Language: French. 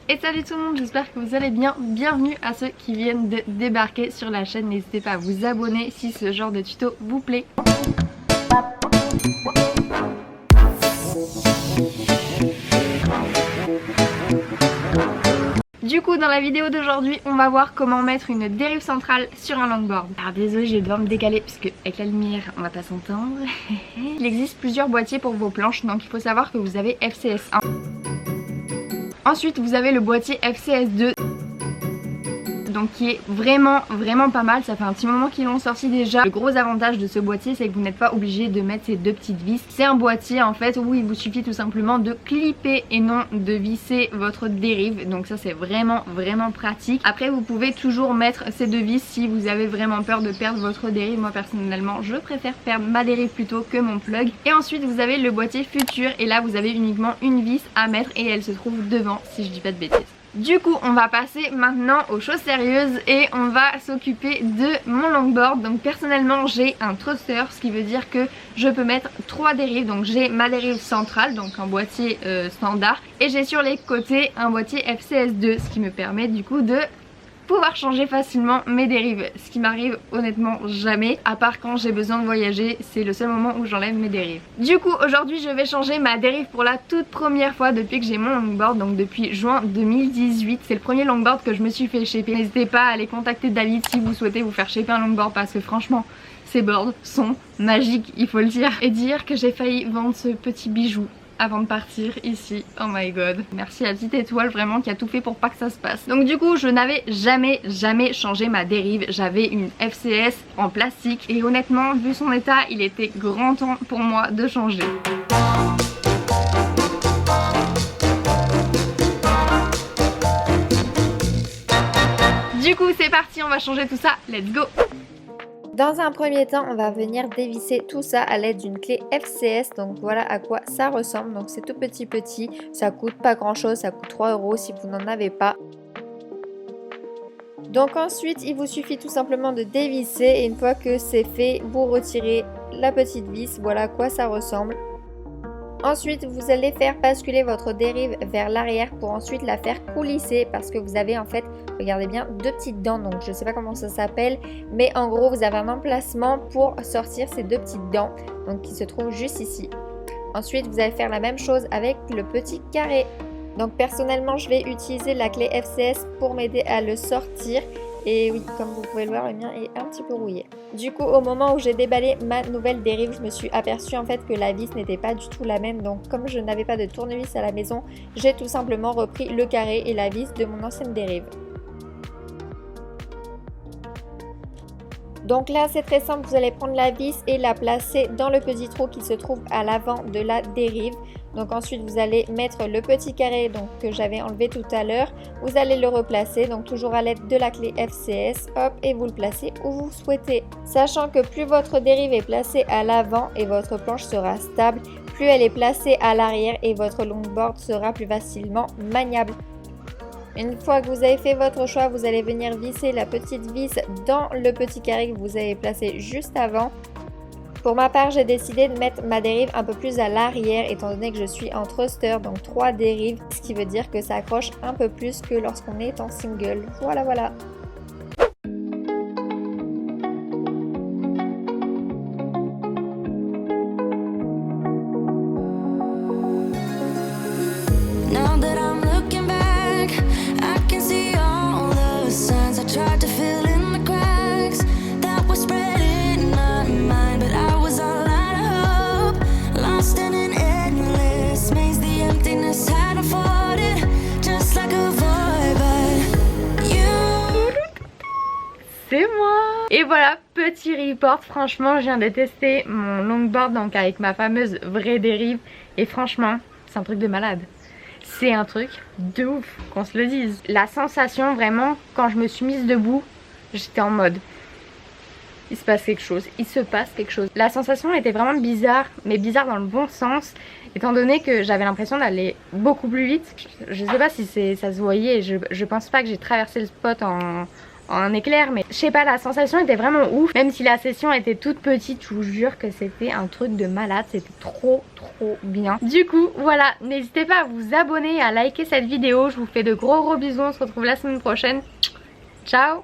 Et salut tout le monde, j'espère que vous allez bien. Bienvenue à ceux qui viennent de débarquer sur la chaîne. N'hésitez pas à vous abonner si ce genre de tuto vous plaît. Du coup, dans la vidéo d'aujourd'hui, on va voir comment mettre une dérive centrale sur un longboard. Alors désolé, je vais devoir me décaler parce que avec la lumière, on va pas s'entendre. Il existe plusieurs boîtiers pour vos planches, donc il faut savoir que vous avez FCS1. Ensuite, vous avez le boîtier FCS2. Donc qui est vraiment pas mal, ça fait un petit moment qu'ils l'ont sorti déjà. Le gros avantage de ce boîtier, c'est que vous n'êtes pas obligé de mettre ces deux petites vis. C'est un boîtier en fait où il vous suffit tout simplement de clipper et non de visser votre dérive. Donc ça c'est vraiment pratique. Après vous pouvez toujours mettre ces deux vis si vous avez vraiment peur de perdre votre dérive. Moi personnellement je préfère perdre ma dérive plutôt que mon plug. Et ensuite vous avez le boîtier futur et là vous avez uniquement une vis à mettre et elle se trouve devant si je dis pas de bêtises. Du coup on va passer maintenant aux choses sérieuses et on va s'occuper de mon longboard. Donc personnellement j'ai un thruster, ce qui veut dire que je peux mettre 3 dérives. Donc j'ai ma dérive centrale, donc un boîtier standard, et j'ai sur les côtés un boîtier FCS2, ce qui me permet du coup de pouvoir changer facilement mes dérives, ce qui m'arrive honnêtement jamais, à part quand j'ai besoin de voyager, c'est le seul moment où j'enlève mes dérives. Du coup aujourd'hui je vais changer ma dérive pour la toute première fois depuis que j'ai mon longboard, donc depuis juin 2018. C'est le premier longboard que je me suis fait shaper. N'hésitez pas à aller contacter David si vous souhaitez vous faire shaper un longboard parce que franchement ces boards sont magiques, il faut le dire. Et dire que j'ai failli vendre ce petit bijou avant de partir ici, oh my god. Merci à la petite étoile vraiment qui a tout fait pour pas que ça se passe. Donc du coup je n'avais jamais changé ma dérive. J'avais une FCS en plastique et honnêtement vu son état il était grand temps pour moi de changer. Du coup c'est parti, on va changer tout ça, let's go. Dans un premier temps, on va venir dévisser tout ça à l'aide d'une clé FCS. Donc voilà à quoi ça ressemble. Donc c'est tout petit, ça coûte pas grand chose, ça coûte 3 € si vous n'en avez pas. Donc ensuite, il vous suffit tout simplement de dévisser et une fois que c'est fait, vous retirez la petite vis. Voilà à quoi ça ressemble. Ensuite, vous allez faire basculer votre dérive vers l'arrière pour ensuite la faire coulisser parce que vous avez en fait, regardez bien, deux petites dents. Donc je ne sais pas comment ça s'appelle, mais en gros vous avez un emplacement pour sortir ces deux petites dents, donc qui se trouvent juste ici. Ensuite, vous allez faire la même chose avec le petit carré. Donc personnellement, je vais utiliser la clé FCS pour m'aider à le sortir. Et oui, comme vous pouvez le voir, le mien est un petit peu rouillé. Du coup, au moment où j'ai déballé ma nouvelle dérive, je me suis aperçue en fait que la vis n'était pas du tout la même. Donc comme je n'avais pas de tournevis à la maison, j'ai tout simplement repris le carré et la vis de mon ancienne dérive. Donc là c'est très simple, vous allez prendre la vis et la placer dans le petit trou qui se trouve à l'avant de la dérive. Donc ensuite vous allez mettre le petit carré donc, que j'avais enlevé tout à l'heure. Vous allez le replacer, donc toujours à l'aide de la clé FCS, hop, et vous le placez où vous souhaitez. Sachant que plus votre dérive est placée à l'avant et votre planche sera stable, plus elle est placée à l'arrière et votre longboard sera plus facilement maniable. Une fois que vous avez fait votre choix, vous allez venir visser la petite vis dans le petit carré que vous avez placé juste avant. Pour ma part, j'ai décidé de mettre ma dérive un peu plus à l'arrière étant donné que je suis en thruster, donc 3 dérives, ce qui veut dire que ça accroche un peu plus que lorsqu'on est en single. Voilà. C'est moi! Et voilà, petit report, franchement je viens de tester mon longboard donc avec ma fameuse vraie dérive et franchement c'est un truc de malade. C'est un truc de ouf, qu'on se le dise. La sensation vraiment, quand je me suis mise debout, j'étais en mode il se passe quelque chose, il se passe quelque chose. La sensation était vraiment bizarre, mais bizarre dans le bon sens, étant donné que j'avais l'impression d'aller beaucoup plus vite. Je sais pas si ça se voyait, je pense pas que j'ai traversé le spot en éclair, mais je sais pas, la sensation était vraiment ouf. Même si la session était toute petite, je vous jure que c'était un truc de malade, c'était trop bien. Du coup voilà, n'hésitez pas à vous abonner et à liker cette vidéo. Je vous fais de gros bisous, on se retrouve la semaine prochaine. Ciao.